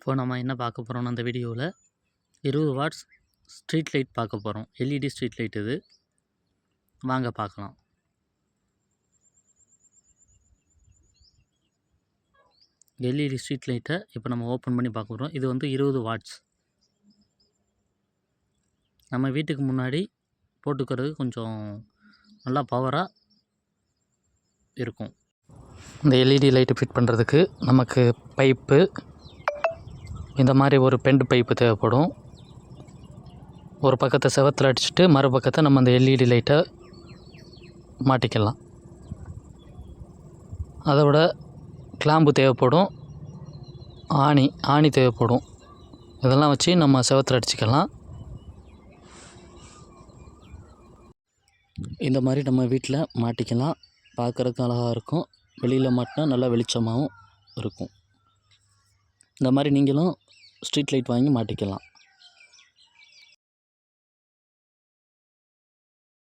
இப்போ நம்ம என்ன பார்க்க போகிறோம்னா அந்த வீடியோவில் 20 வாட்ஸ் ஸ்ட்ரீட் லைட் பார்க்க போகிறோம். எல்இடி ஸ்ட்ரீட் லைட் இது. வாங்க பார்க்கலாம். எல்இடி ஸ்ட்ரீட் லைட்டை இப்போ நம்ம ஓப்பன் பண்ணி பார்க்க போகிறோம். இது வந்து 20 வாட்ஸ். நம்ம வீட்டுக்கு முன்னாடி போட்டுக்கிறது கொஞ்சம் நல்லா பவராக இருக்கும். இந்த எல்இடி லைட்டு ஃபிட் பண்ணுறதுக்கு நமக்கு பைப்பு, இந்த மாதிரி ஒரு பெண்ட் பைப்பு தேவைப்படும். ஒரு பக்கத்தை செவத்தில் அடிச்சுட்டு மறுபக்கத்தை நம்ம அந்த எல்இடி லைட்டை மாட்டிக்கலாம். அதை விட கிளாம்பு தேவைப்படும், ஆணி தேவைப்படும். இதெல்லாம் வச்சு நம்ம செவத்தில் அடிச்சுக்கலாம். இந்த மாதிரி நம்ம வீட்டில் மாட்டிக்கலாம். பார்க்குறதுக்கு அழகாக இருக்கும். வெளியில் மாட்டினா நல்லா வெளிச்சமாகவும் இருக்கும். இந்த மாதிரி நீங்களும் ஸ்ட்ரீட் லைட் வாங்கி மாட்டிக்கலாம்.